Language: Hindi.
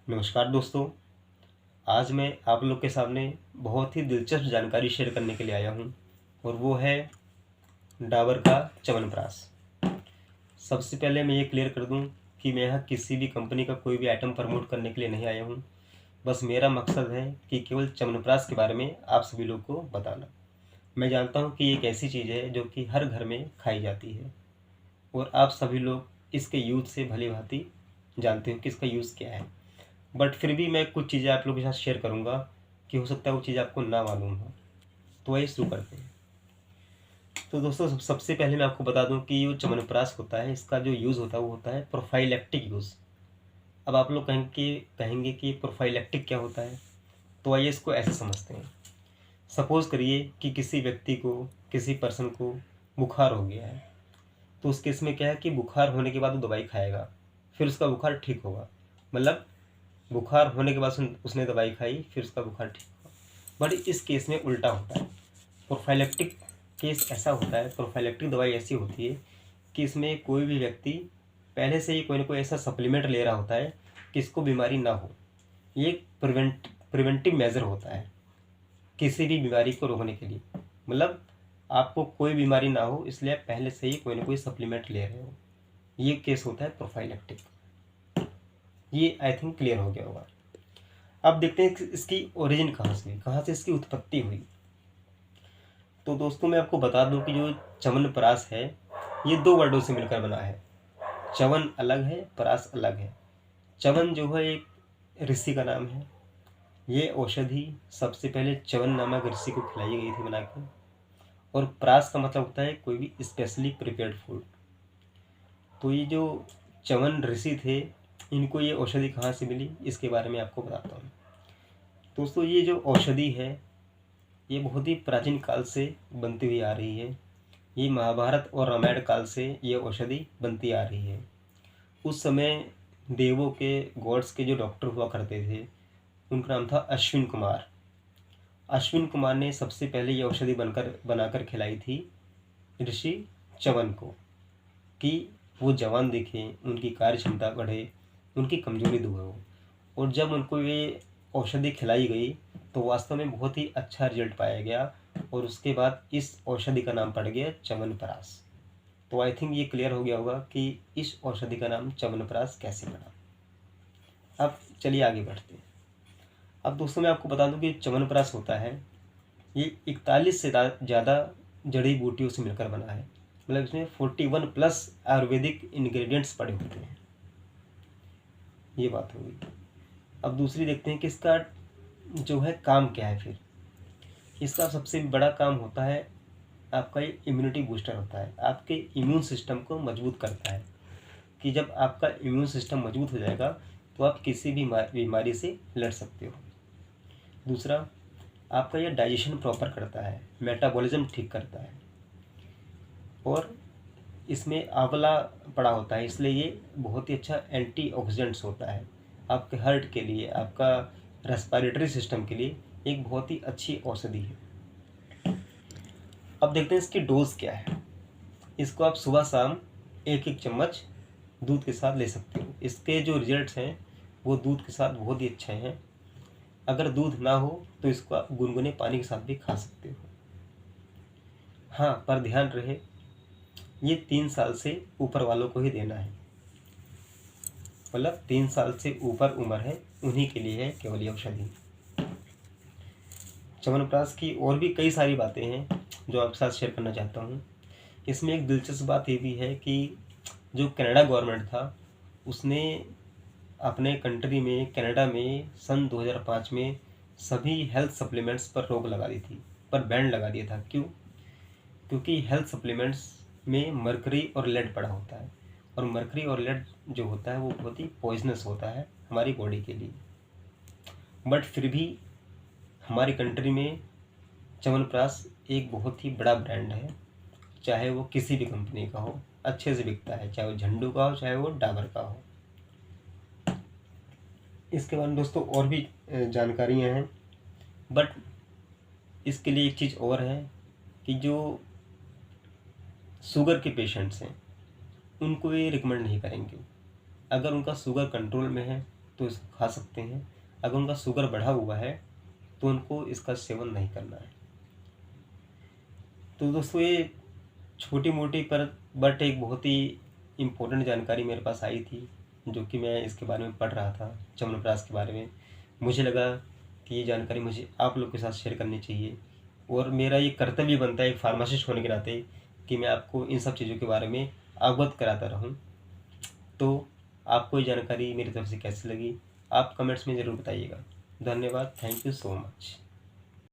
नमस्कार दोस्तों। आज मैं आप लोग के सामने बहुत ही दिलचस्प जानकारी शेयर करने के लिए आया हूँ और वो है डाबर का च्यवनप्राश। सबसे पहले मैं ये क्लियर कर दूँ कि मैं यहाँ किसी भी कंपनी का कोई भी आइटम प्रमोट करने के लिए नहीं आया हूँ। बस मेरा मकसद है कि केवल च्यवनप्राश के बारे में आप सभी लोग को बताना। मैं जानता हूँ कि एक ऐसी चीज़ है जो कि हर घर में खाई जाती है और आप सभी लोग इसके यूज़ से भली भांति जानते हो कि इसका यूज़ क्या है। बट फिर भी मैं कुछ चीज़ें आप लोगों के साथ शेयर करूँगा कि हो सकता है वो चीज़ आपको ना मालूम हो। तो वही शुरू करते हैं। तो दोस्तों सबसे पहले मैं आपको बता दूं कि जो च्यवनप्राश होता है इसका जो यूज़ होता है वो होता है प्रोफाइलैक्टिक यूज़। अब आप लोग कहेंगे कि प्रोफाइलैक्टिक क्या होता है। तो आइए इसको ऐसे समझते हैं। सपोज़ करिए कि किसी व्यक्ति को, किसी पर्सन को बुखार हो गया है। तो उस केस में क्या है कि बुखार होने के बाद वो दवाई खाएगा, फिर उसका बुखार ठीक होगा। मतलब बुखार होने के बाद उसने दवाई खाई, फिर उसका बुखार ठीक हुआ। बट इस केस में उल्टा होता है। प्रोफाइलैक्टिक केस ऐसा होता है, प्रोफाइलैक्टिक दवाई ऐसी होती है कि इसमें कोई भी व्यक्ति पहले से ही कोई ना कोई ऐसा सप्लीमेंट ले रहा होता है कि इसको बीमारी ना हो। ये एक प्रिवेंटिव मेजर होता है किसी भी बीमारी को रोकने के लिए। मतलब आपको कोई बीमारी ना हो इसलिए आप पहले से ही कोई ना कोई सप्लीमेंट ले रहे हो। ये केस होता है प्रोफाइलैक्टिक। ये आई थिंक क्लियर हो गया होगा। अब देखते हैं कि इसकी ओरिजिन कहाँ से इसकी उत्पत्ति हुई। तो दोस्तों मैं आपको बता दूं कि जो च्यवनप्राश है ये दो वर्डों से मिलकर बना है। च्यवन अलग है, प्राश अलग है। च्यवन जो है एक ऋषि का नाम है। ये औषधि सबसे पहले च्यवन नामक ऋषि को खिलाई गई थी बना के। और प्राश का मतलब होता है कोई भी स्पेशली प्रिपेयर्ड फूड। तो ये जो च्यवन ऋषि थे इनको ये औषधि कहाँ से मिली इसके बारे में आपको बताता हूँ। दोस्तों ये जो औषधि है ये बहुत ही प्राचीन काल से बनती हुई आ रही है। ये महाभारत और रामायण काल से ये औषधि बनती आ रही है। उस समय देवों के, गॉड्स के जो डॉक्टर हुआ करते थे उनका नाम था अश्विन कुमार। अश्विन कुमार ने सबसे पहले ये औषधि बनाकर खिलाई थी ऋषि च्यवन को कि वो जवान दिखें, उनकी कार्य क्षमता बढ़े, उनकी कमजोरी दूर हो। और जब उनको ये औषधि खिलाई गई तो वास्तव में बहुत ही अच्छा रिजल्ट पाया गया और उसके बाद इस औषधि का नाम पड़ गया च्यवनप्राश। तो आई थिंक ये क्लियर हो गया होगा कि इस औषधि का नाम च्यवनप्राश कैसे पड़ा। अब चलिए आगे बढ़ते हैं। अब दोस्तों मैं आपको बता दूं कि च्यवनप्राश होता है ये 41 से ज़्यादा जड़ी बूटियों से मिलकर बना है। मतलब इसमें 41 प्लस आयुर्वेदिक इंग्रेडिएंट्स पड़े होते हैं। ये बात होगी। अब दूसरी देखते हैं कि इसका जो है काम क्या है। फिर इसका सबसे बड़ा काम होता है आपका ये इम्यूनिटी बूस्टर होता है। आपके इम्यून सिस्टम को मजबूत करता है कि जब आपका इम्यून सिस्टम मजबूत हो जाएगा तो आप किसी भी बीमारी से लड़ सकते हो। दूसरा, आपका ये डाइजेशन प्रॉपर करता है, मेटाबॉलिज्म ठीक करता है। और इसमें आंवला पड़ा होता है इसलिए ये बहुत ही अच्छा एंटीऑक्सीडेंट्स होता है। आपके हार्ट के लिए, आपका रेस्पिरेटरी सिस्टम के लिए एक बहुत ही अच्छी औषधि है। अब देखते हैं इसकी डोज क्या है। इसको आप सुबह शाम एक एक चम्मच दूध के साथ ले सकते हो। इसके जो रिजल्ट्स हैं वो दूध के साथ बहुत ही अच्छे हैं। अगर दूध ना हो तो इसको आप गुनगुने पानी के साथ भी खा सकते हो। हाँ, पर ध्यान रहे ये 3 साल से ऊपर वालों को ही देना है। मतलब 3 साल से ऊपर उम्र है उन्हीं के लिए है केवल ये औषधि। च्यवनप्राश की और भी कई सारी बातें हैं जो आपके साथ शेयर करना चाहता हूँ। इसमें एक दिलचस्प बात ये भी है कि जो कनाडा गवर्नमेंट था उसने अपने कंट्री में, कनाडा में सन 2005 में सभी हेल्थ सप्लीमेंट्स पर रोक लगा दी थी, पर बैन लगा दिया था। क्यों? क्योंकि हेल्थ सप्लीमेंट्स में मरकरी और लेड पड़ा होता है और मरकरी और लेड जो होता है वो बहुत ही पॉइजनस होता है हमारी बॉडी के लिए। बट फिर भी हमारी कंट्री में च्यवनप्राश एक बहुत ही बड़ा ब्रांड है। चाहे वो किसी भी कंपनी का हो, अच्छे से बिकता है, चाहे वो झंडू का हो, चाहे वो डाबर का हो। इसके बाद दोस्तों और भी जानकारियाँ हैं। बट इसके लिए एक चीज़ और है कि जो शुगर के पेशेंट्स हैं उनको ये रिकमेंड नहीं करेंगे। अगर उनका शुगर कंट्रोल में है तो इसको खा सकते हैं। अगर उनका शुगर बढ़ा हुआ है तो उनको इसका सेवन नहीं करना है। तो दोस्तों ये छोटी मोटी पर बट एक बहुत ही इम्पोर्टेंट जानकारी मेरे पास आई थी, जो कि मैं इसके बारे में पढ़ रहा था, च्यवनप्राश के बारे में। मुझे लगा कि ये जानकारी मुझे आप लोग के साथ शेयर करनी चाहिए, और मेरा ये कर्तव्य बनता है एक फार्मासिस्ट होने के नाते कि मैं आपको इन सब चीज़ों के बारे में अवगत कराता रहूं। तो आपको ये जानकारी मेरी तरफ से कैसी लगी, आप कमेंट्स में ज़रूर बताइएगा। धन्यवाद। Thank you so much.